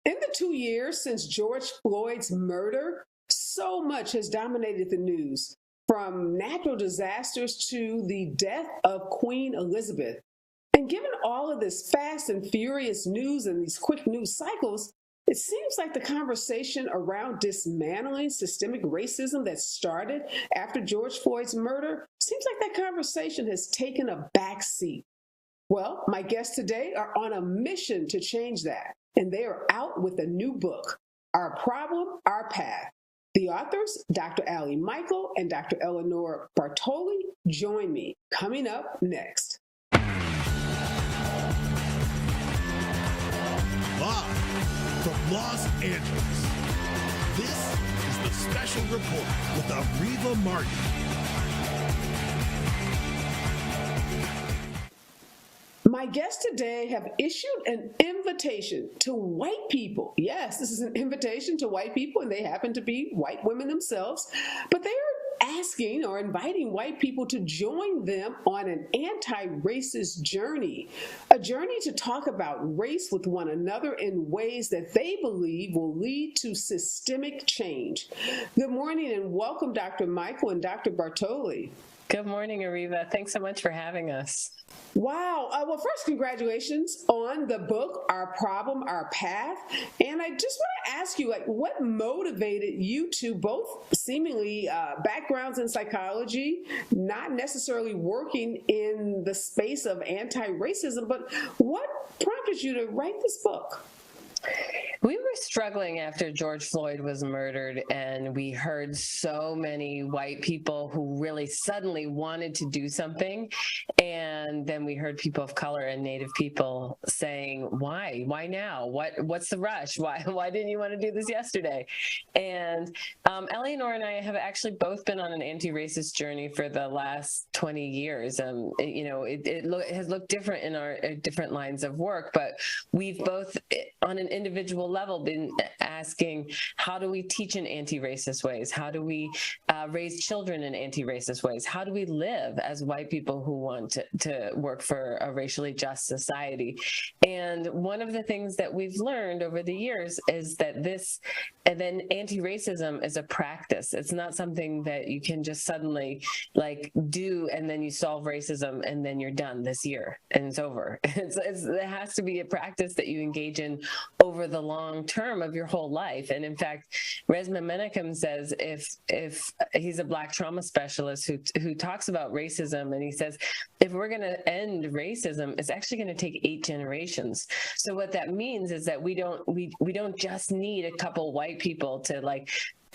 In the 2 years since George Floyd's murder, so much has dominated the news, from natural disasters to the death of Queen Elizabeth. And given all of this fast and furious news and these quick news cycles, it seems like the conversation around dismantling systemic racism that started after George Floyd's murder seems like that conversation has taken a back seat. Well, my guests today are on a mission to change that, and they are out with a new book, Our Problem, Our Path. The authors, Dr. Ali Michael and Dr. Eleonora Bartoli, join me. Coming up next. Live from Los Angeles, this is the Special Report with Areva Martin. My guests today have issued an invitation to white people. Yes, this is an invitation to white people, and they happen to be white women themselves, but they are asking or inviting white people to join them on an anti-racist journey, a journey to talk about race with one another in ways that they believe will lead to systemic change. Good morning and welcome, Dr. Michael and Dr. Bartoli. Good morning, Areva. Thanks so much for having us. Wow. Well, first, congratulations on the book, Our Problem, Our Path. And I just want to ask you, what motivated you to both seemingly backgrounds in psychology, not necessarily working in the space of anti-racism, but what prompted you to write this book? We were struggling after George Floyd was murdered, and we heard so many white people who really suddenly wanted to do something. And then we heard people of color and Native people saying, why? Why now? What's the rush? Why didn't you want to do this yesterday? And Eleonora and I have actually both been on an anti-racist journey for the last 20 years. It has looked different in our different lines of work, but we've both, on an individual level, been asking, how do we teach in anti-racist ways? How do we raise children in anti-racist ways? How do we live as white people who want to work for a racially just society? And one of the things that we've learned over the years is that anti-racism is a practice. It's not something that you can just suddenly do and then you solve racism and then you're done this year and it's over. It has to be a practice that you engage in over the long term of your whole life. And in fact, Resmaa Menakem says, if he's a Black trauma specialist who talks about racism, and he says, if we're going to end racism, it's actually going to take 8 generations. So what that means is that we don't just need a couple white people to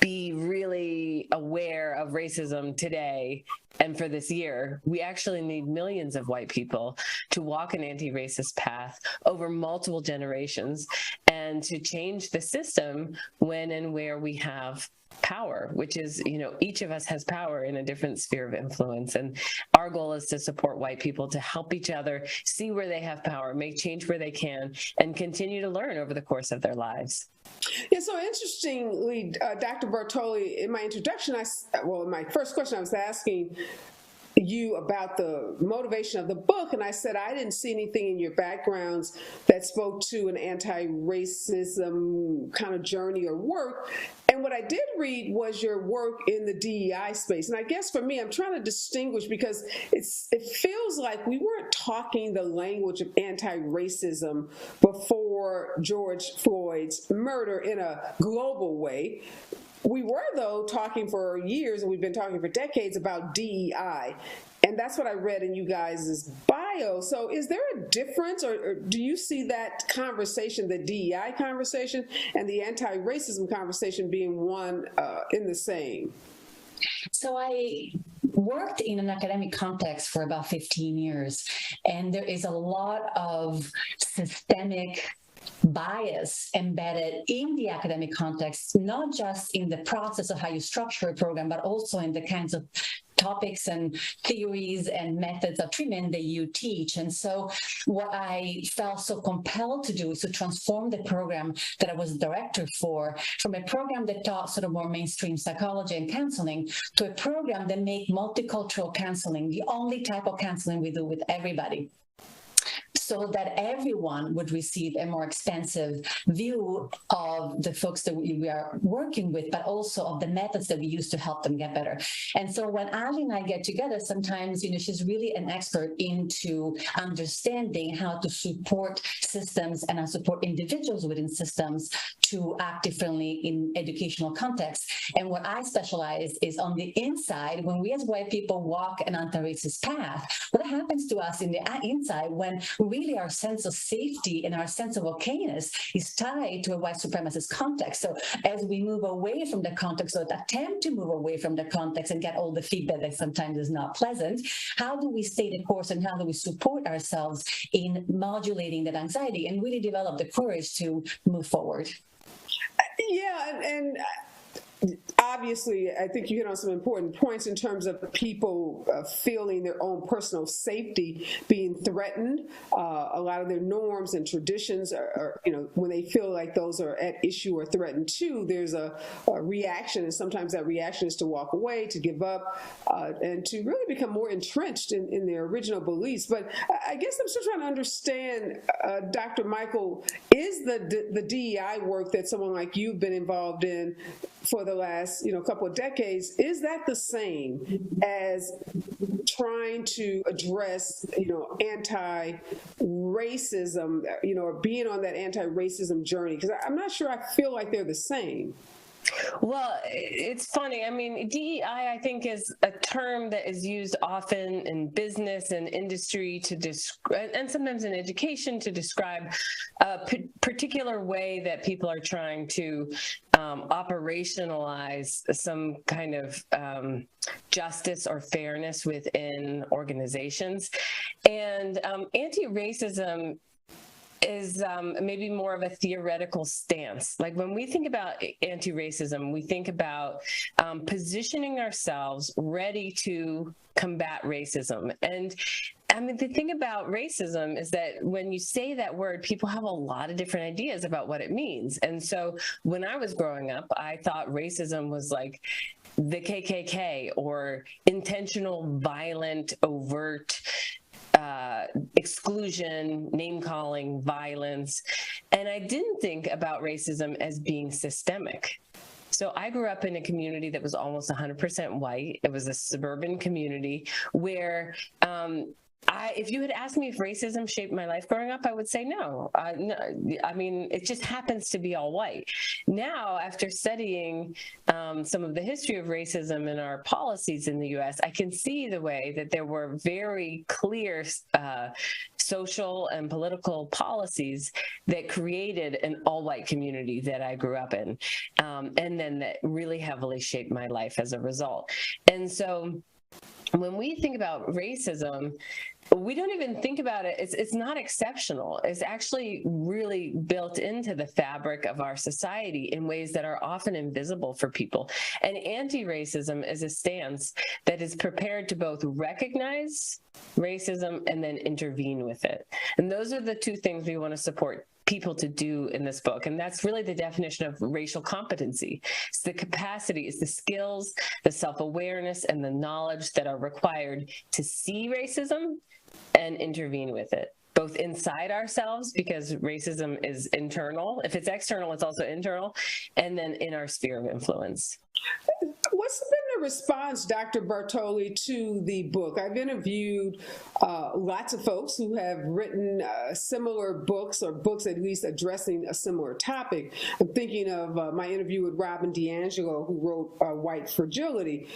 be really aware of racism today and for this year. We actually need millions of white people to walk an anti-racist path over multiple generations and to change the system when and where we have power, which is, each of us has power in a different sphere of influence. And our goal is to support white people to help each other see where they have power, make change where they can, and continue to learn over the course of their lives. Yeah, so interestingly, Dr. Bartoli, in my introduction, my first question I was asking you about the motivation of the book, and I said I didn't see anything in your backgrounds that spoke to an anti-racism kind of journey or work. And what I did read was your work in the DEI space. And I guess for me, I'm trying to distinguish because it feels like we weren't talking the language of anti-racism before George Floyd's murder in a global way. We were, though, talking for years, and we've been talking for decades about DEI. And that's what I read in you guys' bio. So is there a difference, or do you see that conversation, the DEI conversation and the anti-racism conversation, being one in the same? So I worked in an academic context for about 15 years, and there is a lot of systemic bias embedded in the academic context, not just in the process of how you structure a program, but also in the kinds of topics and theories and methods of treatment that you teach. And so what I felt so compelled to do is to transform the program that I was director for, from a program that taught sort of more mainstream psychology and counseling, to a program that made multicultural counseling the only type of counseling we do with everybody. so that everyone would receive a more expansive view of the folks that we are working with, but also of the methods that we use to help them get better. And so when Ali and I get together, sometimes, she's really an expert into understanding how to support systems and support individuals within systems to act differently in educational contexts. And what I specialize is on the inside, when we as white people walk an anti-racist path, what happens to us in the inside when really our sense of safety and our sense of okayness is tied to a white supremacist context. So as we move away from the context, or attempt to move away from the context and get all the feedback that sometimes is not pleasant, how do we stay the course and how do we support ourselves in modulating that anxiety and really develop the courage to move forward? Yeah, and obviously, I think you hit on some important points in terms of people feeling their own personal safety being threatened. A lot of their norms and traditions are, when they feel like those are at issue or threatened too, there's a reaction, and sometimes that reaction is to walk away, to give up, and to really become more entrenched in their original beliefs. But I guess I'm still trying to understand, Dr. Michael, is the DEI work that someone like you've been involved in for the last couple of decades, is that the same as trying to address anti-racism, or being on that anti-racism journey? Because I'm not sure I feel like they're the same. Well, it's funny. I mean, DEI, I think, is a term that is used often in business and industry to describe, and sometimes in education, to describe a particular way that people are trying to operationalize some kind of justice or fairness within organizations. And anti-racism is maybe more of a theoretical stance. Like when we think about anti-racism, we think about positioning ourselves ready to combat racism. And I mean, the thing about racism is that when you say that word, people have a lot of different ideas about what it means. And so when I was growing up, I thought racism was like the KKK or intentional, violent, overt exclusion, name-calling, violence. And I didn't think about racism as being systemic. So I grew up in a community that was almost 100% white. It was a suburban community where if you had asked me if racism shaped my life growing up, I would say no. No. I mean, it just happens to be all white. Now, after studying some of the history of racism and our policies in the U.S., I can see the way that there were very clear social and political policies that created an all-white community that I grew up in, and then that really heavily shaped my life as a result. And so when we think about racism, we don't even think about it. It's not exceptional. It's actually really built into the fabric of our society in ways that are often invisible for people. And anti-racism is a stance that is prepared to both recognize racism and then intervene with it. And those are the two things we want to support people to do in this book. And that's really the definition of racial competency. It's the capacity, it's the skills, the self-awareness, and the knowledge that are required to see racism and intervene with it, both inside ourselves, because racism is internal. If it's external, it's also internal, and then in our sphere of influence. What's been the response, Dr. Bartoli, to the book? I've interviewed lots of folks who have written similar books, or books at least addressing a similar topic. I'm thinking of my interview with Robin DiAngelo, who wrote White Fragility.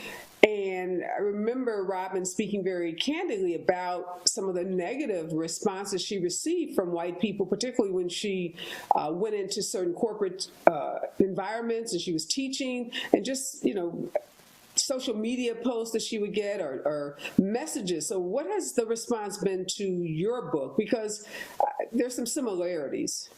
And I remember Robin speaking very candidly about some of the negative responses she received from white people, particularly when she went into certain corporate environments and she was teaching, and just, social media posts that she would get, or messages. So what has the response been to your book? Because there's some similarities.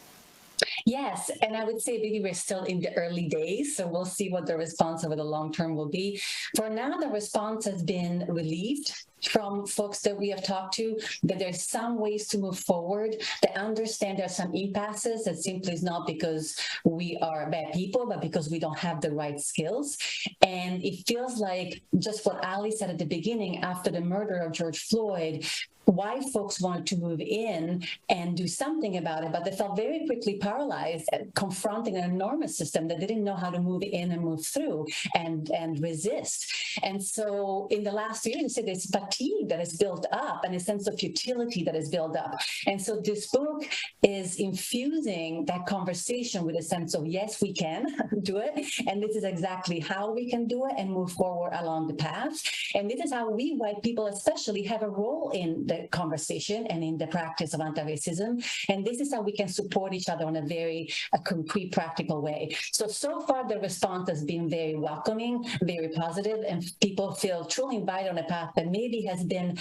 Yes, and I would say maybe we're still in the early days, so we'll see what the response over the long term will be. For now, the response has been relieved from folks that we have talked to, that there's some ways to move forward. They understand there's some impasses that simply is not because we are bad people, but because we don't have the right skills. And it feels like just what Ali said at the beginning, after the murder of George Floyd, white folks wanted to move in and do something about it, but they felt very quickly paralyzed at confronting an enormous system that didn't know how to move in and move through and resist. And so in the last year, you see this fatigue that is built up and a sense of futility that is built up. And so this book is infusing that conversation with a sense of, yes, we can do it. And this is exactly how we can do it and move forward along the path. And this is how we white people especially have a role in the conversation and in the practice of anti-racism. And this is how we can support each other in a very concrete, practical way. So far, the response has been very welcoming, very positive, and people feel truly invited on a path that maybe has been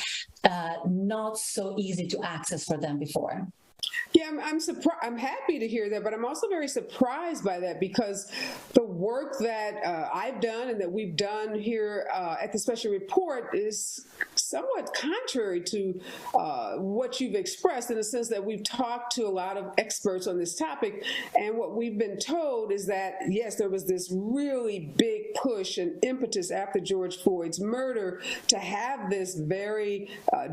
not so easy to access for them before. Yeah, I'm surprised. I'm happy to hear that, but I'm also very surprised by that because the work that I've done and that we've done here at the Special Report is somewhat contrary to what you've expressed, in the sense that we've talked to a lot of experts on this topic, and what we've been told is that, yes, there was this really big push and impetus after George Floyd's murder to have this very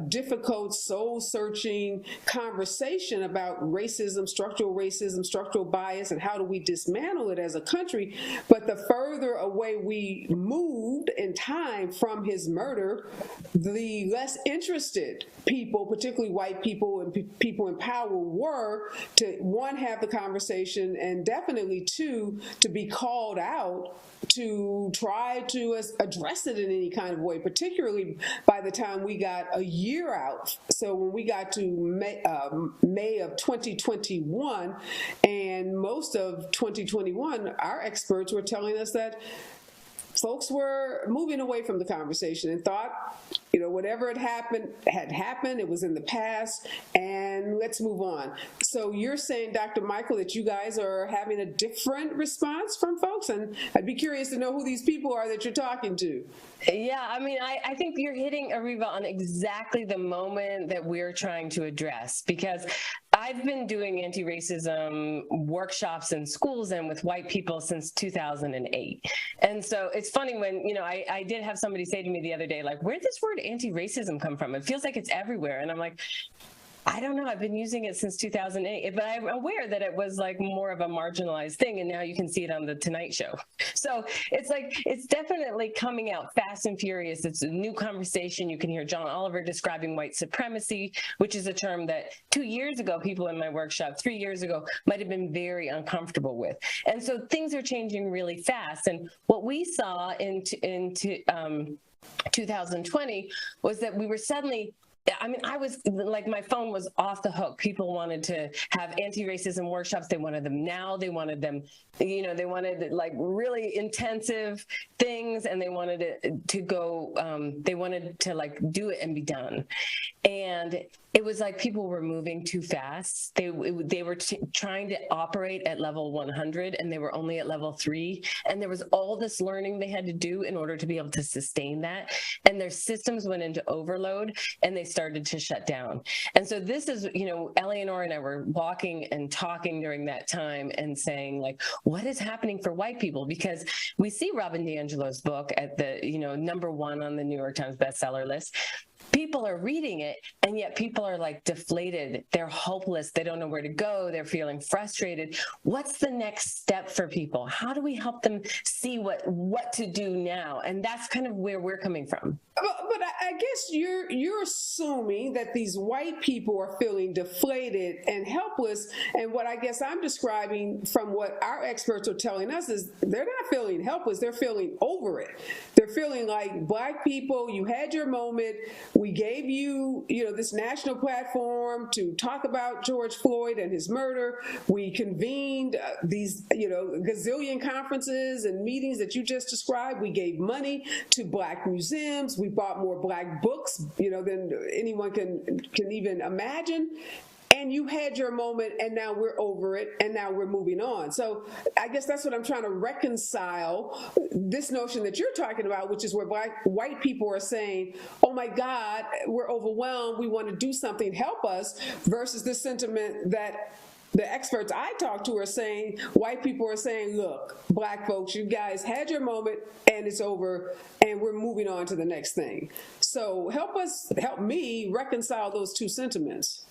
difficult, soul-searching conversation about racism, structural bias, and how do we dismantle it as a country. But the further away we moved in time from his murder, the less interested people, particularly white people and people in power, were to, one, have the conversation, and definitely, two, to be called out to try to address it in any kind of way, particularly by the time we got a year out. So when we got to May of 2021, and most of 2021, our experts were telling us that folks were moving away from the conversation and thought, whatever had happened, it was in the past, and let's move on. So you're saying, Dr. Michael, that you guys are having a different response from folks, and I'd be curious to know who these people are that you're talking to. Yeah, I think you're hitting, Areva, on exactly the moment that we're trying to address, because I've been doing anti-racism workshops in schools and with white people since 2008. And so it's funny when, I did have somebody say to me the other day, like, where'd this word anti-racism come from? It feels like it's everywhere. And I'm like, I don't know. I've been using it since 2008, but I'm aware that it was like more of a marginalized thing, and now you can see it on the Tonight Show. So it's like, it's definitely coming out fast and furious. It's a new conversation. You can hear John Oliver describing white supremacy, which is a term that 2 years ago, people in my workshop 3 years ago might have been very uncomfortable with. And so things are changing really fast. And what we saw in 2020 was that we were suddenly, I was like, my phone was off the hook. People wanted to have anti-racism workshops. They wanted them now. They wanted them, they wanted like really intensive things, and they wanted it to go, they wanted to like do it and be done. And it was like people were moving too fast. They were trying to operate at level 100, and they were only at level 3. And there was all this learning they had to do in order to be able to sustain that. And their systems went into overload, and they started to shut down. And so this is, Eleonora and I were walking and talking during that time and saying, like, what is happening for white people? Because we see Robin DiAngelo's book at the, #1 on the New York Times bestseller list. People are reading it, and yet people are like deflated. They're hopeless. They don't know where to go. They're feeling frustrated. What's the next step for people? How do we help them see what to do now? And that's kind of where we're coming from. But I guess you're assuming that these white people are feeling deflated and helpless. And what I guess I'm describing from what our experts are telling us is they're not feeling helpless. They're feeling over it. They're feeling like, Black people, you had your moment. We gave you, this national platform to talk about George Floyd and his murder. We convened these, gazillion conferences and meetings that you just described. We gave money to Black museums. We bought more Black books, than anyone can even imagine. And you had your moment, and now we're over it, and now we're moving on. So I guess that's what I'm trying to reconcile, this notion that you're talking about, which is where white people are saying, oh my God, we're overwhelmed, we want to do something, help us, versus this sentiment that the experts I talk to are saying, white people are saying, look, Black folks, you guys had your moment and it's over and we're moving on to the next thing. So help me reconcile those two sentiments.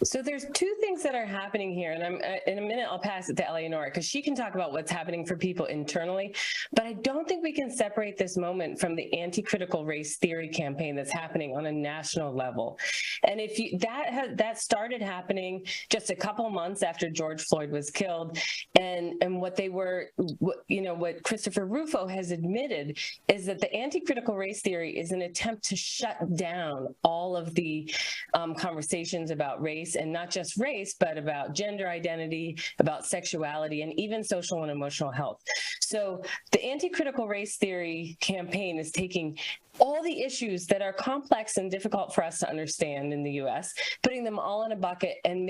So there's two things that are happening here, and in a minute I'll pass it to Eleonora because she can talk about what's happening for people internally, but I don't think we can separate this moment from the anti-critical race theory campaign that's happening on a national level. And if you, that started happening just a couple months after George Floyd was killed, and what Christopher Rufo has admitted is that the anti-critical race theory is an attempt to shut down all of the conversations about race, and not just race, but about gender identity, about sexuality, and even social and emotional health. So the anti-critical race theory campaign is taking all the issues that are complex and difficult for us to understand in the U.S., putting them all in a bucket and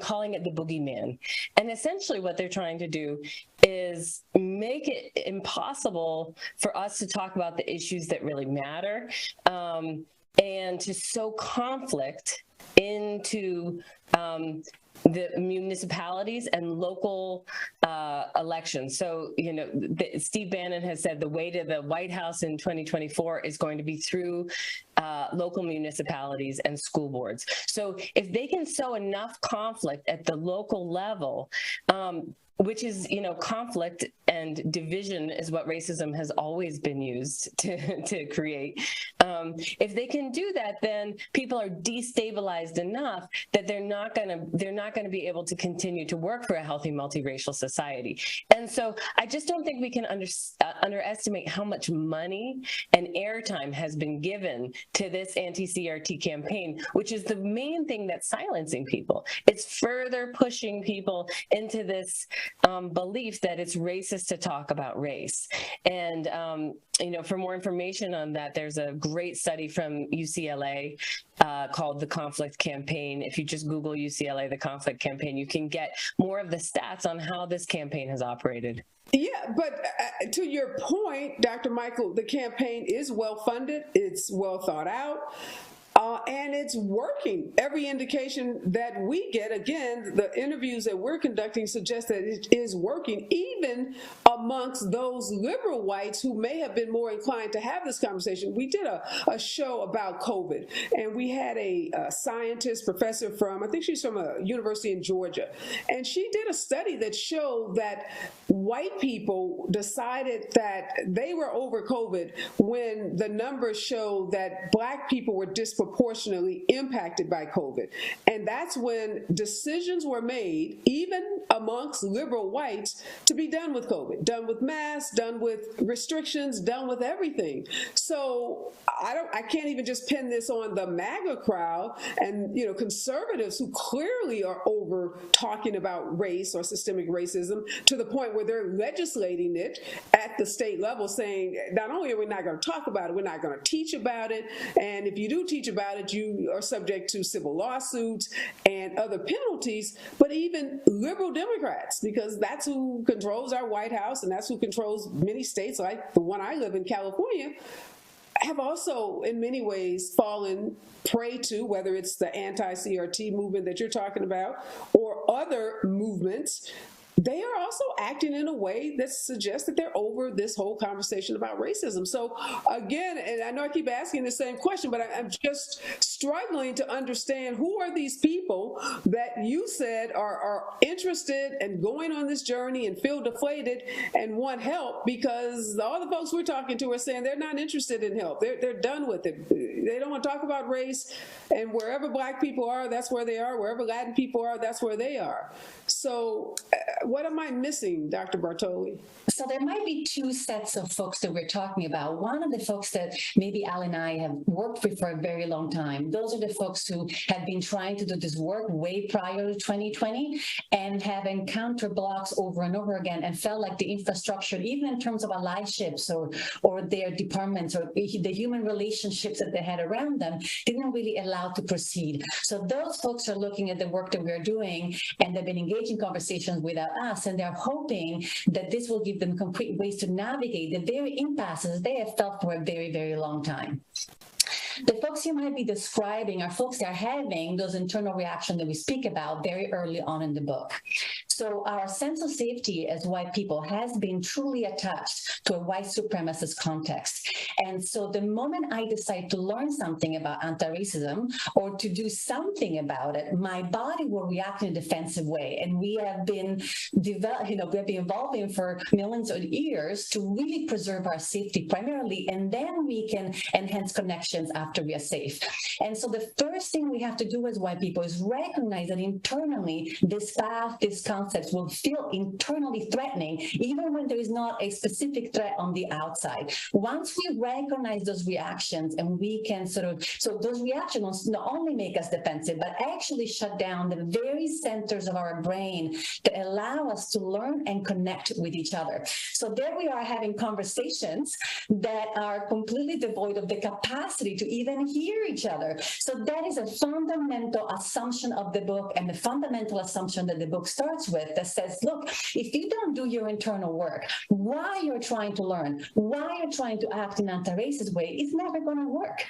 calling it the boogeyman. And essentially what they're trying to do is make it impossible for us to talk about the issues that really matter, and to sow conflict into the municipalities and local elections. So, Steve Bannon has said the way to the White House in 2024 is going to be through local municipalities and school boards. So if they can sow enough conflict at the local level, which is, conflict and division is what racism has always been used to create. If they can do that, then people are destabilized enough that they're not going to be able to continue to work for a healthy multiracial society. And so I just don't think we can underestimate how much money and airtime has been given to this anti-CRT campaign, which is the main thing that's silencing people. It's further pushing people into this belief that it's racist to talk about race. And, for more information on that, there's a great study from UCLA called The Conflict Campaign. If you just Google UCLA, The Conflict Campaign, you can get more of the stats on how this campaign has operated. Yeah, but to your point, Dr. Michael, the campaign is well funded, it's well thought out. And it's working. Every indication that we get, again, the interviews that we're conducting suggest that it is working, even amongst those liberal whites who may have been more inclined to have this conversation. We did a show about COVID, and we had a scientist, professor from, I think she's from a university in Georgia, and she did a study that showed that white people decided that they were over COVID when the numbers showed that Black people were disproportionately impacted by COVID. And that's when decisions were made, even amongst liberal whites, to be done with COVID, done with masks, done with restrictions, done with everything. So I can't even just pin this on the MAGA crowd and, conservatives who clearly are over talking about race or systemic racism to the point where they're legislating it at the state level, saying not only are we not going to talk about it, we're not going to teach about it. And if you do teach about it, you are subject to civil lawsuits and other penalties, but even liberal Democrats, because that's who controls our White House and that's who controls many states like the one I live in, California, have also in many ways fallen prey to, whether it's the anti-CRT movement that you're talking about or other movements. They are also acting in a way that suggests that they're over this whole conversation about racism. So again, and I know I keep asking the same question, but I'm just struggling to understand who are these people that you said are interested in going on this journey and feel deflated and want help, because all the folks we're talking to are saying they're not interested in help. They're done with it. They don't want to talk about race, and wherever Black people are, that's where they are. Wherever Latin people are, that's where they are. So what am I missing, Dr. Bartoli? So there might be two sets of folks that we're talking about. One of the folks that maybe Al and I have worked with for a very long time. Those are the folks who have been trying to do this work way prior to 2020 and have encountered blocks over and over again and felt like the infrastructure, even in terms of allyships or their departments or the human relationships that they had around them, didn't really allow to proceed. So those folks are looking at the work that we're doing, and they've been engaging conversations with us, and they're hoping that this will give them concrete ways to navigate the very impasses they have felt for a very, very long time. the folks you might be describing are folks that are having those internal reactions that we speak about very early on in the book. So our sense of safety as white people has been truly attached to a white supremacist context. And so the moment I decide to learn something about anti-racism or to do something about it, my body will react in a defensive way. And we have been we have been evolving for millions of years to really preserve our safety primarily, and then we can enhance connections after we are safe. And so the first thing we have to do as white people is recognize that internally this path, these concepts will feel internally threatening, even when there is not a specific threat on the outside. Once we recognize those reactions and we can so those reactions not only make us defensive, but actually shut down the very centers of our brain that allow us to learn and connect with each other. So there we are having conversations that are completely devoid of the capacity to even hear each other. So that is a fundamental assumption of the book, and the fundamental assumption that the book starts with that says, look, if you don't do your internal work, why you're trying to learn, why you're trying to act in an anti-racist way, it's never going to work.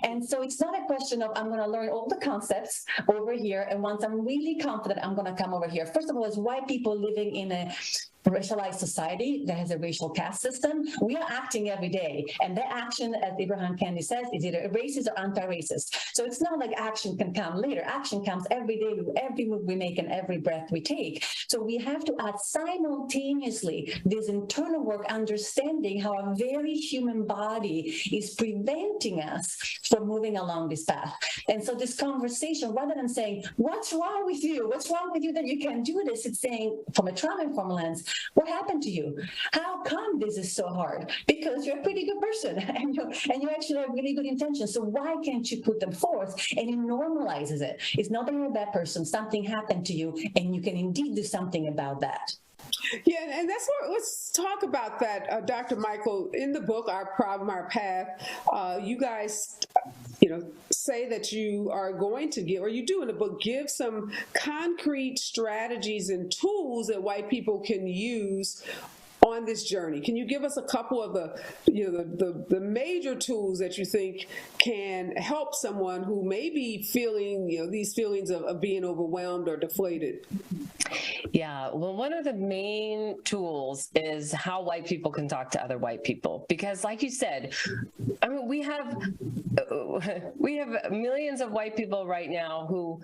And so it's not a question of I'm going to learn all the concepts over here, and once I'm really confident, I'm going to come over here. First of all, as white people living in a racialized society that has a racial caste system, we are acting every day. And that action, as Abraham Kennedy says, is either racist or anti-racist. So it's not like action can come later. Action comes every day, every move we make and every breath we take. So we have to add simultaneously this internal work, understanding how a very human body is preventing us from moving along this path. And so this conversation, rather than saying, what's wrong with you? What's wrong with you that you can't do this? It's saying, from a trauma-informed lens, what happened to you? How come this is so hard? Because you're a pretty good person and you actually have really good intentions. So why can't you put them forth? And it normalizes it. It's not that you're a bad person. Something happened to you and you can indeed do something about that. Yeah, and that's what, let's talk about that, Dr. Michael. In the book, Our Problem, Our Path, you guys, say that you are going to give, or you do in the book, give some concrete strategies and tools that white people can use on this journey. Can you give us a couple of the major tools that you think can help someone who may be feeling these feelings of being overwhelmed or deflated? Yeah, well, one of the main tools is how white people can talk to other white people, because like you said, I mean, we have millions of white people right now who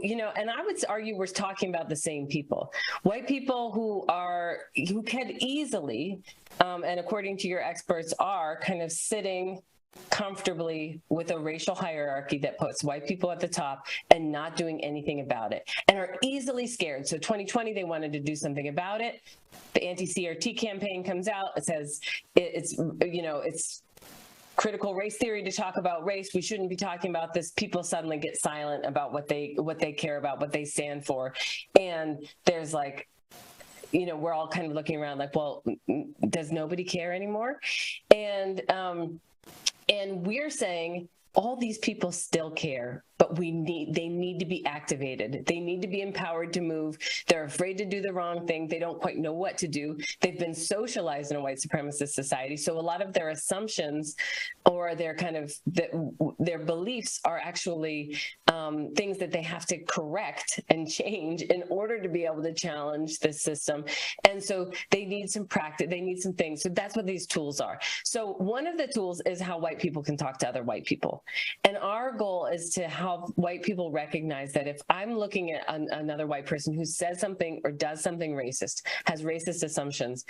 and I would argue we're talking about the same people. White people who can easily, and according to your experts, are kind of sitting comfortably with a racial hierarchy that puts white people at the top and not doing anything about it, and are easily scared. So 2020, they wanted to do something about it. The anti-CRT campaign comes out. It says it's critical race theory to talk about race. We shouldn't be talking about this. People suddenly get silent about what they care about, what they stand for. And there's we're all kind of looking around like, well, does nobody care anymore? And we're saying all these people still care, but they need to be activated. They need to be empowered to move. They're afraid to do the wrong thing. They don't quite know what to do. They've been socialized in a white supremacist society. So a lot of their assumptions or their their beliefs are actually things that they have to correct and change in order to be able to challenge this system. And so they need some practice. They need some things. So that's what these tools are. So one of the tools is how white people can talk to other white people. And our goal is to help white people recognize that if I'm looking at another white person who says something or does something racist, has racist assumptions,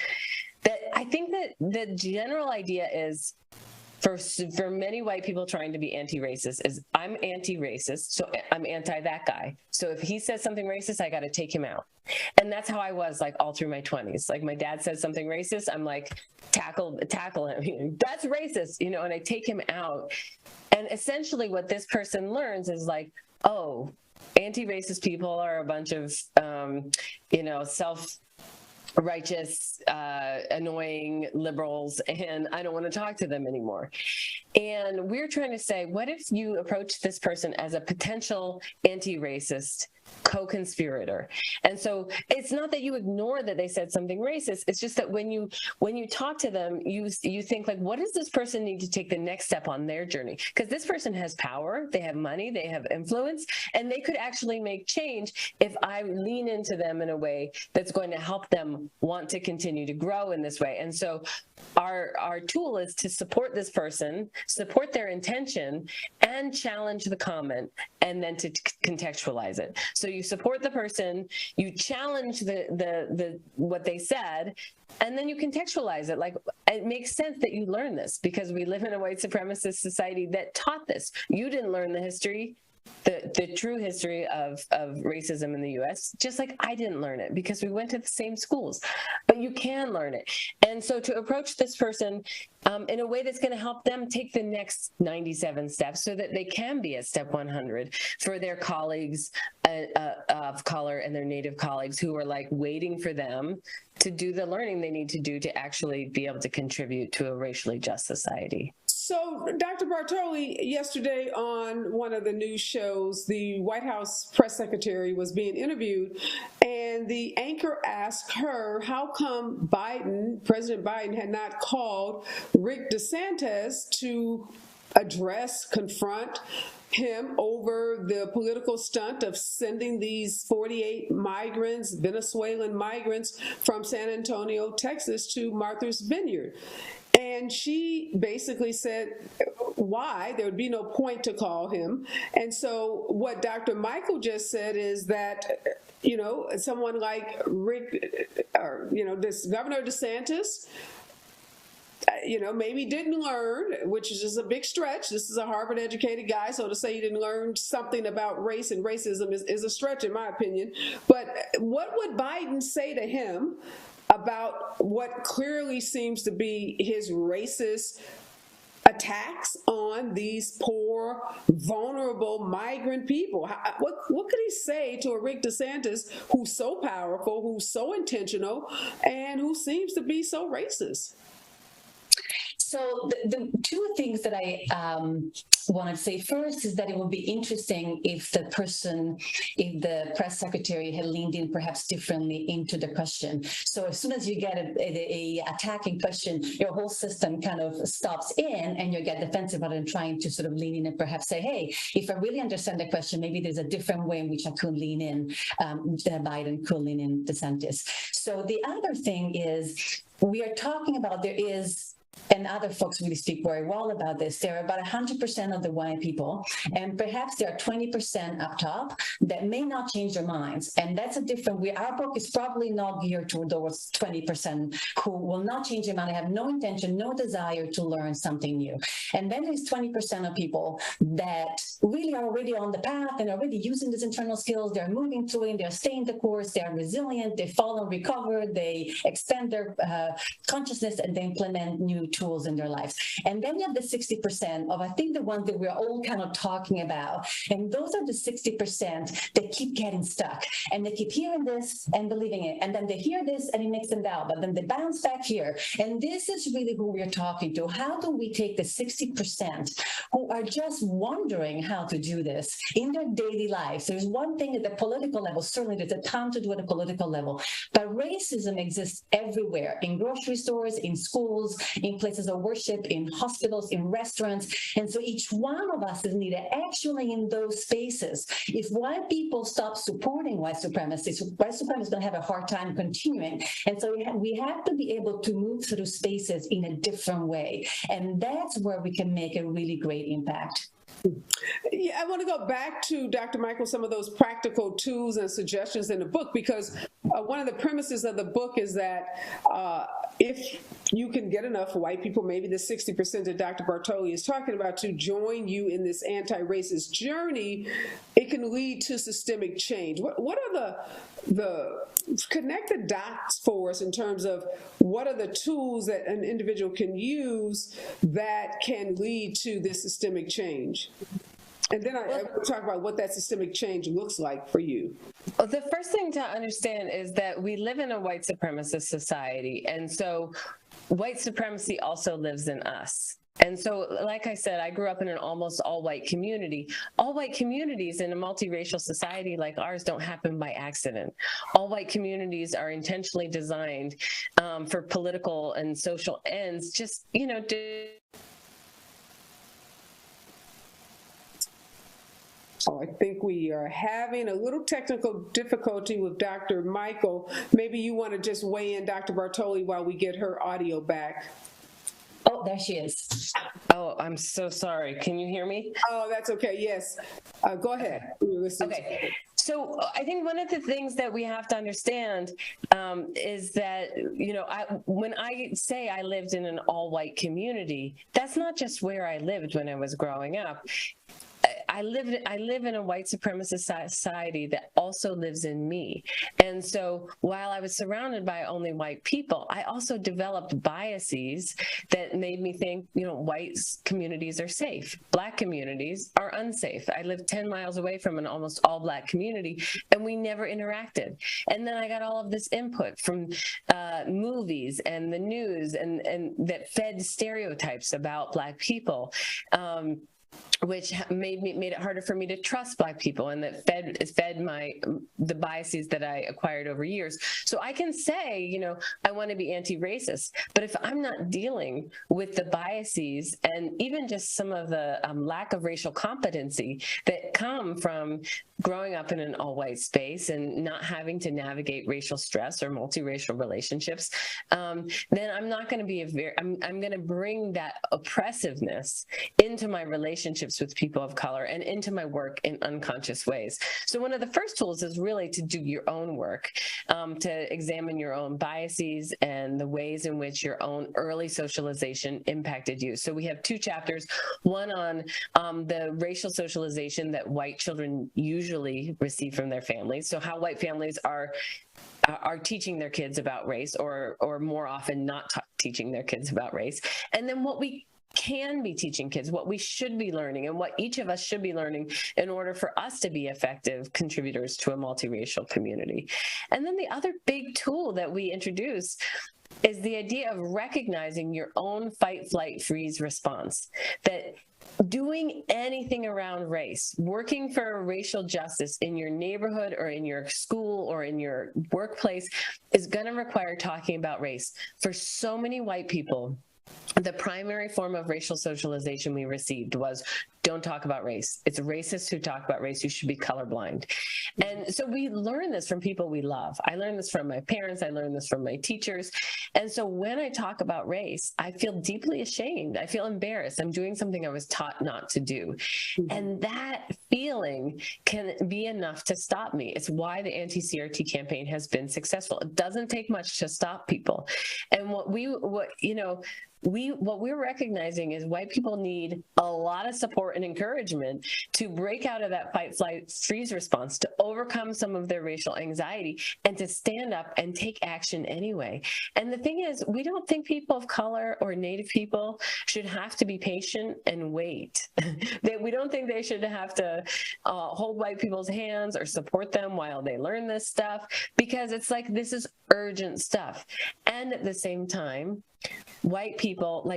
that I think that the general idea is, for many white people trying to be anti-racist, is I'm anti-racist, so I'm anti that guy. So if he says something racist, I got to take him out. And that's how I was all through my 20s. Like my dad says something racist, I'm like, tackle him. That's racist, and I take him out. And essentially what this person learns is oh, anti-racist people are a bunch of, self-righteous, annoying liberals, and I don't want to talk to them anymore. And we're trying to say, what if you approach this person as a potential anti-racist co-conspirator. And so it's not that you ignore that they said something racist. It's just that when you talk to them, you think like, what does this person need to take the next step on their journey? Because this person has power, they have money, they have influence, and they could actually make change if I lean into them in a way that's going to help them want to continue to grow in this way. And so our tool is to support this person, support their intention, and challenge the comment, and then to contextualize it. So you support the person, you challenge the what they said, and then you contextualize it. Like, it makes sense that you learn this because we live in a white supremacist society that taught this. You didn't learn the history, the true history of racism in the U.S., just like I didn't learn it because we went to the same schools, but you can learn it. And so to approach this person in a way that's going to help them take the next 97 steps so that they can be at step 100 for their colleagues of color and their Native colleagues who are like waiting for them to do the learning they need to do to actually be able to contribute to a racially just society. So, Dr. Bartoli, yesterday on one of the news shows, the White House press secretary was being interviewed, and the anchor asked her how come President Biden had not called Rick DeSantis to confront him over the political stunt of sending these 48 migrants, Venezuelan migrants from San Antonio, Texas to Martha's Vineyard. And she basically said why there would be no point to call him. And so what Dr. Michael just said is that, someone like Rick, this Governor DeSantis, maybe didn't learn, which is just a big stretch. This is a Harvard educated guy, so to say he didn't learn something about race and racism is a stretch in my opinion. But what would Biden say to him about what clearly seems to be his racist attacks on these poor, vulnerable migrant people? What could he say to a Rick DeSantis who's so powerful, who's so intentional, and who seems to be so racist? So the two things that I want to say first is that it would be interesting if the press secretary had leaned in perhaps differently into the question. So as soon as you get a attacking question, your whole system kind of stops in and you get defensive rather than trying to sort of lean in and perhaps say, hey, if I really understand the question, maybe there's a different way in which I could lean in, Biden could lean in DeSantis. So the other thing is we are talking about and other folks really speak very well about this. There are about 100% of the white people, and perhaps there are 20% up top that may not change their minds. And that's our book is probably not geared towards 20% who will not change their mind. They have no intention, no desire to learn something new. And then there's 20% of people that really are already on the path and already using these internal skills. They're moving through it, they're staying the course, they're resilient, they fall and recover, they expand their consciousness, and they implement new tools in their lives. And then you have the 60% of, I think, the ones that we're all kind of talking about. And those are the 60% that keep getting stuck. And they keep hearing this and believing it. And then they hear this and it makes them doubt. But then they bounce back here. And this is really who we're talking to. How do we take the 60% who are just wondering how to do this in their daily lives? There's one thing at the political level. Certainly there's a ton to do at the political level. But racism exists everywhere, in grocery stores, in schools, in places of worship, in hospitals, in restaurants. And so each one of us is needed actually in those spaces. If white people stop supporting white supremacy is going to have a hard time continuing. And so we have to be able to move through spaces in a different way. And that's where we can make a really great impact. Yeah, I want to go back to Dr. Michael, some of those practical tools and suggestions in the book, because one of the premises of the book is that if you can get enough white people, maybe the 60% that Dr. Bartoli is talking about, to join you in this anti-racist journey, it can lead to systemic change. What are the connect the dots for us in terms of what are the tools that an individual can use that can lead to this systemic change? And then I will talk about what that systemic change looks like for you. Well, the first thing to understand is that we live in a white supremacist society. And so white supremacy also lives in us. And so, like I said, I grew up in an almost all-white community. All-white communities in a multiracial society like ours don't happen by accident. All-white communities are intentionally designed for political and social ends, just, Oh, I think we are having a little technical difficulty with Dr. Michael. Maybe you want to just weigh in, Dr. Bartoli, while we get her audio back. Oh, there she is. Oh, I'm so sorry. Can you hear me? Oh, that's okay. Yes. Go ahead. Okay. So I think one of the things that we have to understand is that, when I say I lived in an all-white community, that's not just where I lived when I was growing up. I live in a white supremacist society that also lives in me. And so while I was surrounded by only white people, I also developed biases that made me think, white communities are safe. Black communities are unsafe. I lived 10 miles away from an almost all Black community, and we never interacted. And then I got all of this input from movies and the news and that fed stereotypes about Black people. Which made it harder for me to trust Black people, and that fed the biases that I acquired over years. So I can say, I want to be anti-racist, but if I'm not dealing with the biases and even just some of the lack of racial competency that come from growing up in an all-white space and not having to navigate racial stress or multiracial relationships, then I'm not going to be I'm going to bring that oppressiveness into my relationships with people of color and into my work in unconscious ways. So one of the first tools is really to do your own work, to examine your own biases and the ways in which your own early socialization impacted you. So we have 2 chapters, one on the racial socialization that white children usually receive from their families. So how white families are teaching their kids about race, or more often not teaching their kids about race. And then what we can be teaching kids, what we should be learning, and what each of us should be learning in order for us to be effective contributors to a multiracial community. And then the other big tool that we introduce is the idea of recognizing your own fight, flight, freeze response. That doing anything around race, working for racial justice in your neighborhood or in your school or in your workplace is going to require talking about race. For so many white people, the primary form of racial socialization we received was, don't talk about race. It's racists who talk about race. You should be colorblind. And so we learn this from people we love. I learned this from my parents. I learned this from my teachers. And so when I talk about race, I feel deeply ashamed. I feel embarrassed. I'm doing something I was taught not to do. And that feeling can be enough to stop me. It's why the anti-CRT campaign has been successful. It doesn't take much to stop people. And what we're recognizing is white people need a lot of support and encouragement to break out of that fight, flight, freeze response, to overcome some of their racial anxiety, and to stand up and take action anyway. And the thing is, we don't think people of color or Native people should have to be patient and wait. We don't think they should have to hold white people's hands or support them while they learn this stuff, because it's like, this is urgent stuff. And at the same time, white people,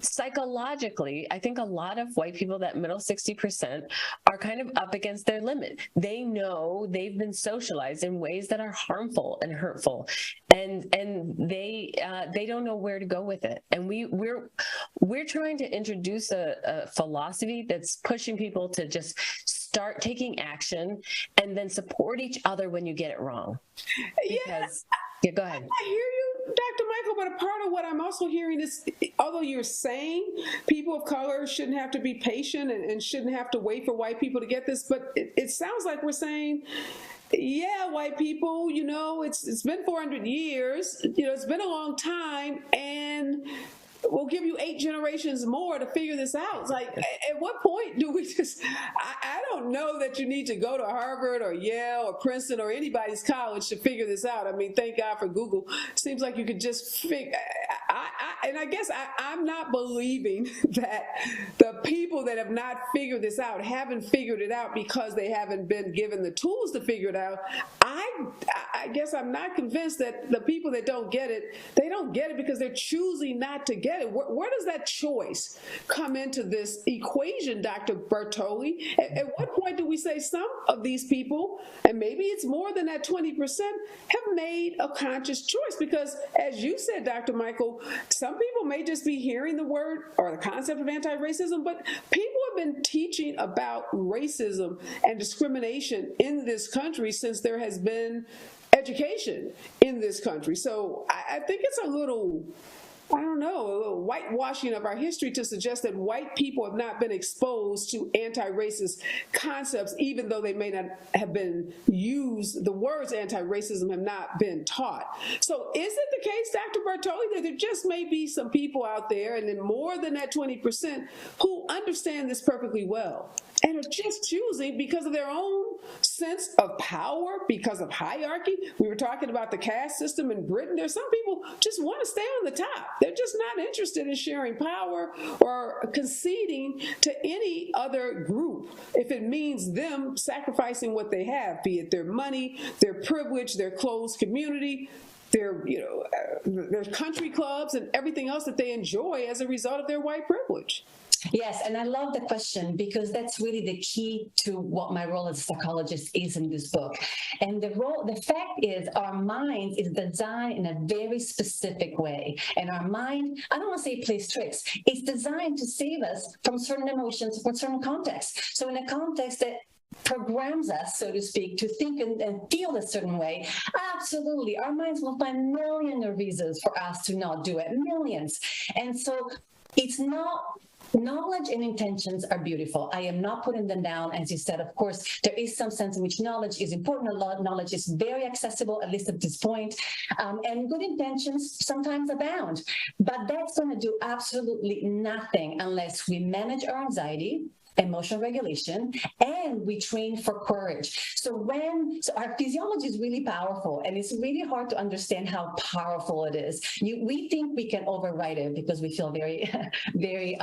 psychologically, I think a lot of white people, that middle 60%, are kind of up against their limit. They know they've been socialized in ways that are harmful and hurtful, and they don't know where to go with it. And we're trying to introduce a philosophy that's pushing people to just start taking action and then support each other when you get it wrong. Because, yeah, go ahead. I hear you, Dr. Michael, but a part of what I'm also hearing is, although you're saying people of color shouldn't have to be patient and shouldn't have to wait for white people to get this, but it sounds like we're saying, yeah, white people, it's been 400 years, it's been a long time, and we'll give you 8 generations more to figure this out. It's like, at what point do we just, I don't know that you need to go to Harvard or Yale or Princeton or anybody's college to figure this out. I mean, thank God for Google. Seems like you could just figure, I guess I'm not believing that the people that have not figured this out haven't figured it out because they haven't been given the tools to figure it out. I guess I'm not convinced that the people that don't get it, they don't get it because they're choosing not to get it. Where does that choice come into this equation, Dr. Bartoli? At what point do we say some of these people, and maybe it's more than that 20%, have made a conscious choice? Because as you said, Dr. Michael, some people may just be hearing the word or the concept of anti-racism, but people have been teaching about racism and discrimination in this country since there has been education in this country. So I think it's a little, I don't know, a little whitewashing of our history to suggest that white people have not been exposed to anti-racist concepts, even though they may not have been used, the words anti-racism have not been taught. So is it the case, Dr. Bartoli, that there just may be some people out there, and then more than that 20%, who understand this perfectly well and are just choosing because of their own sense of power, because of hierarchy? We were talking about the caste system in Britain. There's some people just want to stay on the top. They're just not interested in sharing power or conceding to any other group if it means them sacrificing what they have, be it their money, their privilege, their closed community, their country clubs, and everything else that they enjoy as a result of their white privilege. Yes, and I love the question because that's really the key to what my role as a psychologist is in this book. And the fact is our mind is designed in a very specific way. And our mind, I don't want to say plays tricks, it's designed to save us from certain emotions, from certain contexts. So in a context that programs us, so to speak, to think and feel a certain way, absolutely, our minds will find millions of reasons for us to not do it, millions. And so it's not, knowledge and intentions are beautiful. I am not putting them down. As you said, of course, there is some sense in which knowledge is important. A lot of knowledge is very accessible, at least at this point. And good intentions sometimes abound. But that's going to do absolutely nothing unless we manage our anxiety, emotional regulation, and we train for courage. So our physiology is really powerful, and it's really hard to understand how powerful it is. We think we can override it because we feel very, very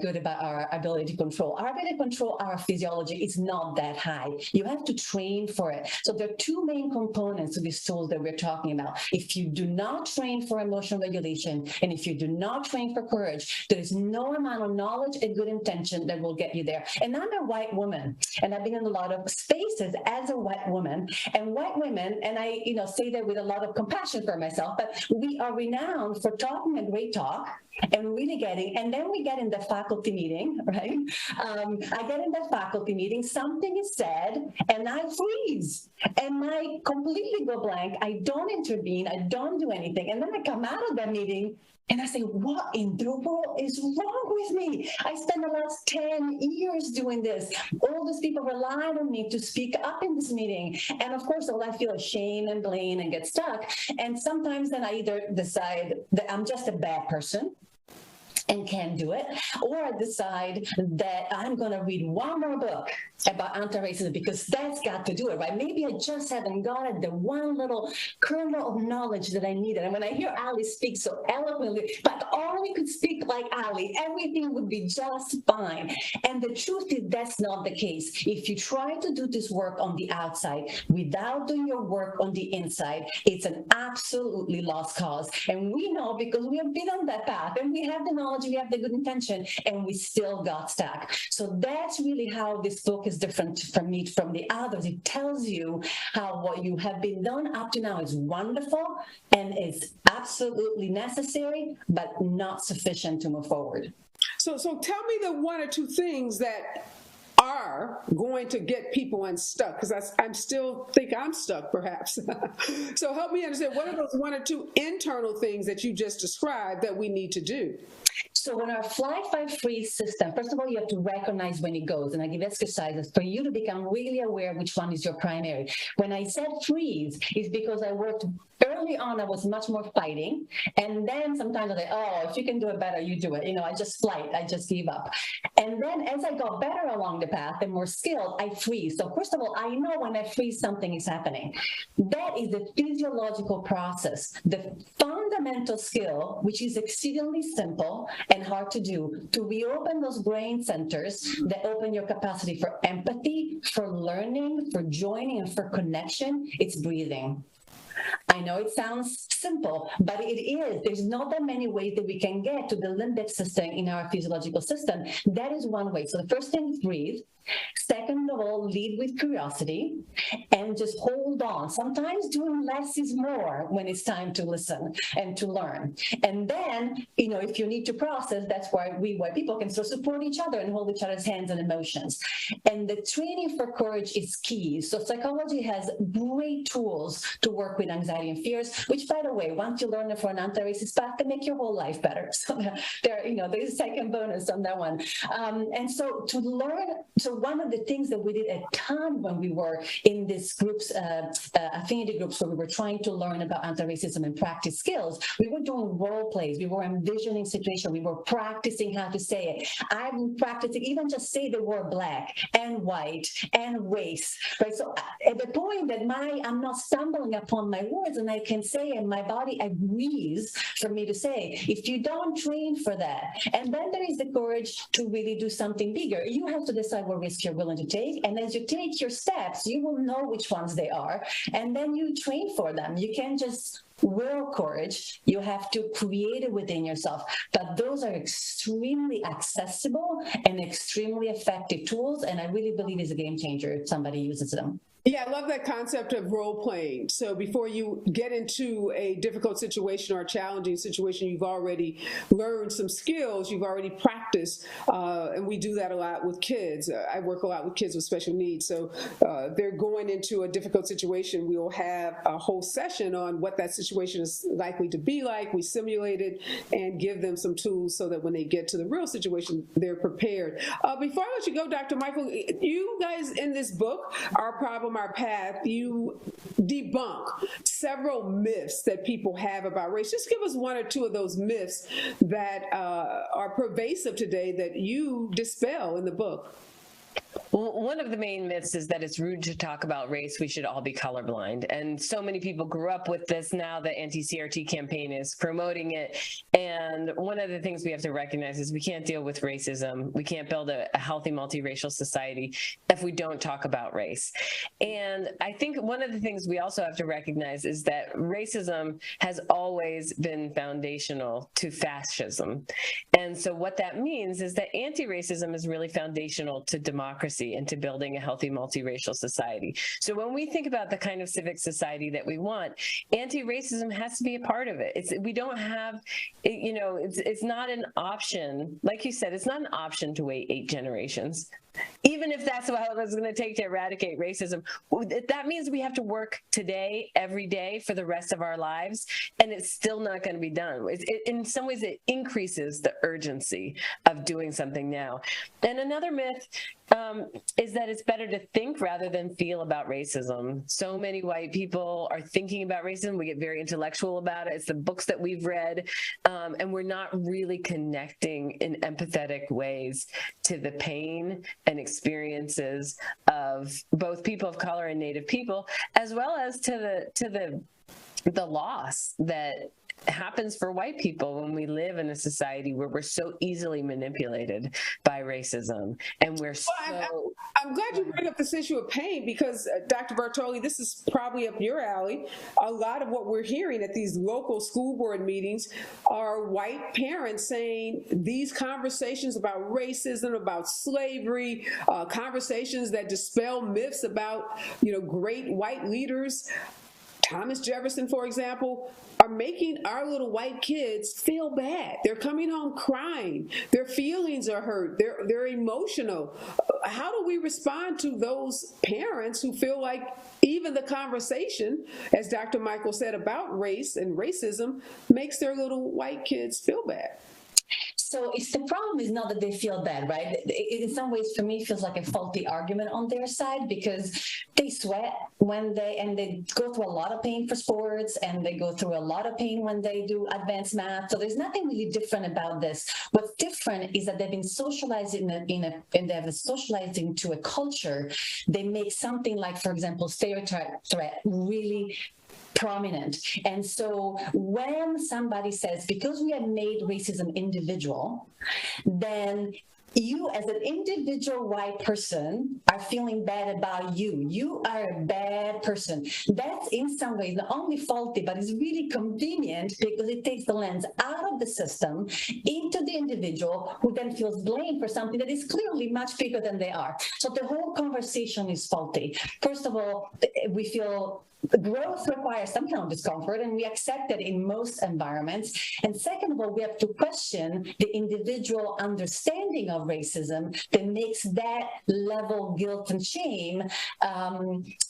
good about our ability to control. Our ability to control our physiology is not that high. You have to train for it. So there are two main components to these tools that we're talking about. If you do not train for emotional regulation, and if you do not train for courage, there is no amount of knowledge and good intention that will get you there. And I'm a white woman, and I've been in a lot of spaces as a white woman, and white women, and I say that with a lot of compassion for myself, but we are renowned for talking a great talk and really getting, and then we get in the faculty meeting, right? I get in the faculty meeting, something is said, and I freeze, and I completely go blank. I don't intervene, I don't do anything, and then I come out of that meeting and I say, what in the world is wrong with me? I spent the last 10 years doing this. All these people relied on me to speak up in this meeting. And of course, I feel shame and blame and get stuck. And sometimes then I either decide that I'm just a bad person and can't do it, or I decide that I'm going to read one more book about anti-racism because that's got to do it, right? Maybe I just haven't gotten the one little kernel of knowledge that I needed. And when I hear Ali speak so eloquently, but all we could speak like Ali, everything would be just fine. And the truth is that's not the case. If you try to do this work on the outside without doing your work on the inside, it's an absolutely lost cause. And we know because we have been on that path and we have the knowledge, we have the good intention, and we still got stuck. So that's really how this book is different from the others. It tells you how what you have been done up to now is wonderful and is absolutely necessary, but not sufficient to move forward. So tell me the one or two things that are going to get people unstuck, because I still think I'm stuck, perhaps. So help me understand, what are those one or two internal things that you just described that we need to do? So in our fly, fight, freeze system, first of all, you have to recognize when it goes. And I give exercises for you to become really aware which one is your primary. When I said freeze, it's because I worked early on, I was much more fighting. And then sometimes I oh, if you can do it better, you do it. I just flight, I just give up. And then as I got better along the path and more skilled, I freeze. So first of all, I know when I freeze, something is happening. That is the physiological process. The fundamental skill, which is exceedingly simple and hard to do, to reopen those brain centers that open your capacity for empathy, for learning, for joining, and for connection, it's breathing. I know it sounds simple, but it is. There's not that many ways that we can get to the limbic system in our physiological system. That is one way. So the first thing is breathe. Second of all, lead with curiosity and just hold on. Sometimes doing less is more when it's time to listen and to learn. And then, if you need to process, that's why we white people can sort of support each other and hold each other's hands and emotions. And the training for courage is key. So psychology has great tools to work with anxiety and fears, which, by the way, once you learn it for an anti-racist path, they make your whole life better. So there's a second bonus on that one. And so to learn, one of the things that we did a ton when we were in these groups, affinity groups, where we were trying to learn about anti-racism and practice skills, we were doing role plays, we were envisioning situations, we were practicing how to say it. I'm practicing even just say the word black and white and race, right? So at the point that I'm not stumbling upon my words and I can say, and my body agrees for me to say, if you don't train for that, and then there is the courage to really do something bigger. You have to decide what risk you're willing to take, and as you take your steps, you will know which ones they are, and then you train for them. You can't just will courage, you have to create it within yourself. But those are extremely accessible and extremely effective tools, and I really believe is a game changer if somebody uses them. Yeah, I love that concept of role playing. So before you get into a difficult situation or a challenging situation, you've already learned some skills, you've already practiced, and we do that a lot with kids. I work a lot with kids with special needs. So they're going into a difficult situation. We'll have a whole session on what that situation is likely to be like. We simulate it and give them some tools so that when they get to the real situation, they're prepared. Before I let you go, Dr. Michael, you guys in this book, Our Problem, Our Path, you debunk several myths that people have about race. Just give us one or two of those myths that are pervasive today that you dispel in the book. Well, one of the main myths is that it's rude to talk about race. We should all be colorblind. And so many people grew up with this. Now the anti-CRT campaign is promoting it. And one of the things we have to recognize is we can't deal with racism. We can't build a healthy multiracial society if we don't talk about race. And I think one of the things we also have to recognize is that racism has always been foundational to fascism. And so what that means is that anti-racism is really foundational to democracy and to building a healthy multiracial society. So when we think about the kind of civic society that we want, anti-racism has to be a part of it. We don't have, it's not an option. Like you said, it's not an option to wait 8 generations. Even if that's what it was going to take to eradicate racism, that means we have to work today, every day, for the rest of our lives, and it's still not going to be done. In some ways, it increases the urgency of doing something now. And another myth is that it's better to think rather than feel about racism. So many white people are thinking about racism. We get very intellectual about it. It's the books that we've read, and we're not really connecting in empathetic ways to the pain and experiences of both people of color and Native people, as well as to the loss that happens for white people when we live in a society where we're so easily manipulated by racism. And we're I'm glad you bring up this issue of pain because, Dr. Bartoli, this is probably up your alley. A lot of what we're hearing at these local school board meetings are white parents saying these conversations about racism, about slavery, conversations that dispel myths about, great white leaders, Thomas Jefferson, for example, are making our little white kids feel bad. They're coming home crying. Their feelings are hurt. They're emotional. How do we respond to those parents who feel like even the conversation, as Dr. Michael said, about race and racism makes their little white kids feel bad? So it's the problem is not that they feel bad, right? In some ways, for me, it feels like a faulty argument on their side, because they sweat when they go through a lot of pain for sports, and they go through a lot of pain when they do advanced math. So there's nothing really different about this. What's different is that they've been socialized and they've been socialized into a culture. They make something like, for example, stereotype threat really prominent. And so when somebody says, because we have made racism individual, then you as an individual white person are feeling bad about you. You are a bad person. That's in some ways not only faulty, but it's really convenient, because it takes the lens out of the system into the individual, who then feels blamed for something that is clearly much bigger than they are. So the whole conversation is faulty. First of all, we feel growth requires some kind of discomfort, and we accept that in most environments. And second of all, we have to question the individual understanding of racism that makes that level of guilt and shame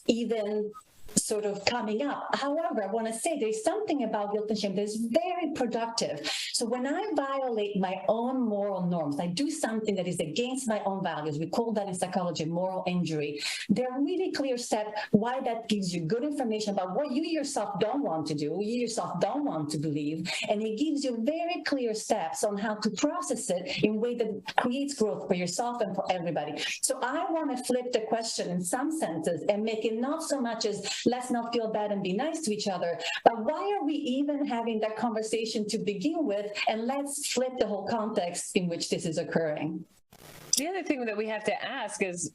even sort of coming up. However, I want to say there's something about guilt and shame that is very productive. So when I violate my own moral norms, I do something that is against my own values. We call that in psychology moral injury. There are really clear steps why that gives you good information about what you yourself don't want to do, you yourself don't want to believe, and it gives you very clear steps on how to process it in a way that creates growth for yourself and for everybody. So I want to flip the question in some senses and make it not so much as let's not feel bad and be nice to each other, but why are we even having that conversation to begin with? And let's flip the whole context in which this is occurring. The other thing that we have to ask is,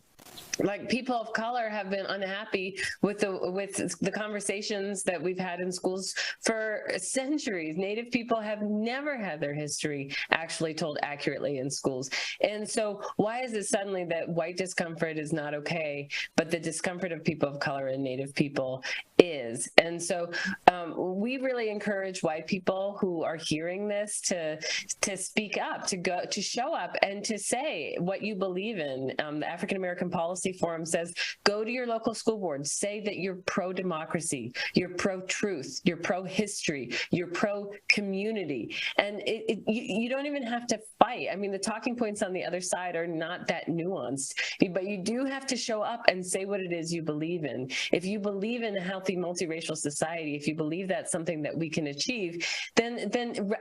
like, people of color have been unhappy with the conversations that we've had in schools for centuries. Native people have never had their history actually told accurately in schools. And so why is it suddenly that white discomfort is not okay, but the discomfort of people of color and Native people is? And so we really encourage white people who are hearing this to speak up, to show up and to say what you believe in. The African American Policy Forum says, go to your local school board, say that you're pro-democracy, you're pro-truth, you're pro-history, you're pro-community. And you don't even have to fight. I mean, the talking points on the other side are not that nuanced, but you do have to show up and say what it is you believe in. If you believe in a healthy multiracial society, if you believe that's something that we can achieve, then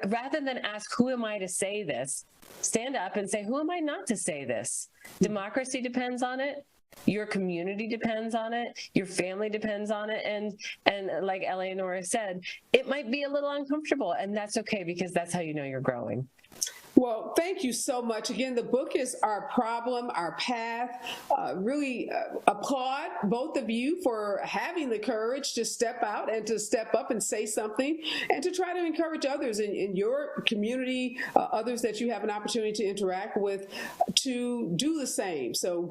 rather than ask, who am I to say this, stand up and say, who am I not to say this? Democracy depends on it. Your community depends on it. Your family depends on it. And like Eleonora said, it might be a little uncomfortable, and that's okay, because that's how you know you're growing. Well, thank you so much. Again, the book is Our Problem, Our Path. Really applaud both of you for having the courage to step out and to step up and say something, and to try to encourage others in your community, others that you have an opportunity to interact with, to do the same. So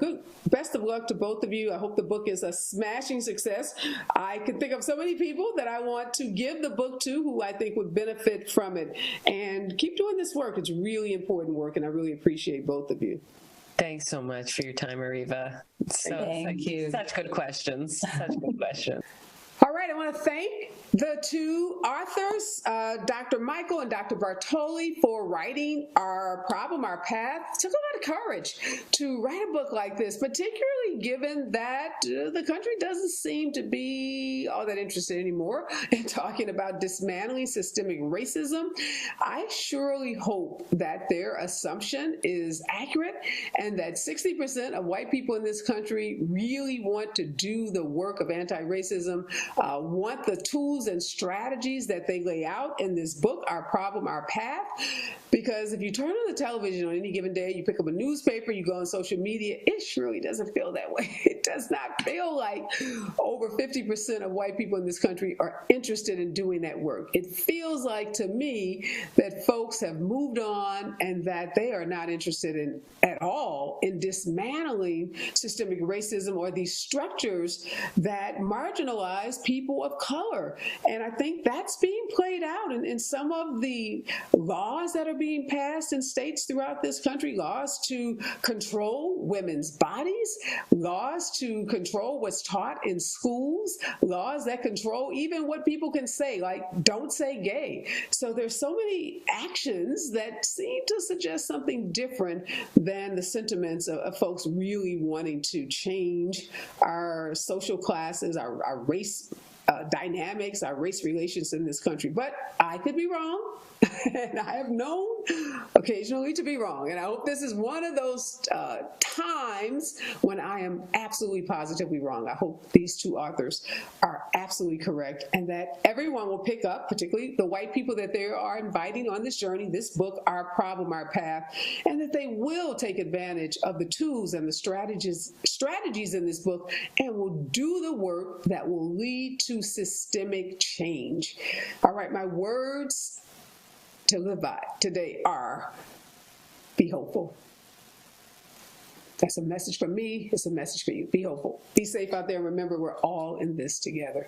best of luck to both of you. I hope the book is a smashing success. I can think of so many people that I want to give the book to who I think would benefit from it. And keep doing this work. It's really important work, and I really appreciate both of you. Thanks so much for your time, Areva. Thank you. Such good questions. Such good questions. All right, I want to thank the two authors, Dr. Michael and Dr. Bartoli, for writing Our Problem, Our Path. It took a lot of courage to write a book like this, particularly given that the country doesn't seem to be all that interested anymore in talking about dismantling systemic racism. I surely hope that their assumption is accurate, and that 60% of white people in this country really want to do the work of anti-racism, want the tools and strategies that they lay out in this book, Our Problem, Our Path. Because if you turn on the television on any given day, you pick up a newspaper, you go on social media, it surely doesn't feel that way. It does not feel like over 50% of white people in this country are interested in doing that work. It feels like, to me, that folks have moved on, and that they are not interested in at all in dismantling systemic racism or these structures that marginalize people of color. And I think that's being played out in some of the laws that are being passed in states throughout this country, laws to control women's bodies, laws to control what's taught in schools, laws that control even what people can say, like don't say gay. So there's so many actions that seem to suggest something different than the sentiments of folks really wanting to change our social classes, our race dynamics, our race relations in this country. But I could be wrong. And I have known occasionally to be wrong. And I hope this is one of those times when I am absolutely positively wrong. I hope these two authors are absolutely correct and that everyone will pick up, particularly the white people that they are inviting on this journey, this book, Our Problem, Our Path, and that they will take advantage of the tools and the strategies in this book and will do the work that will lead to systemic change. All right, my words to live by today are: be hopeful. That's a message from me. It's a message for you. Be hopeful. Be safe out there. And remember, we're all in this together.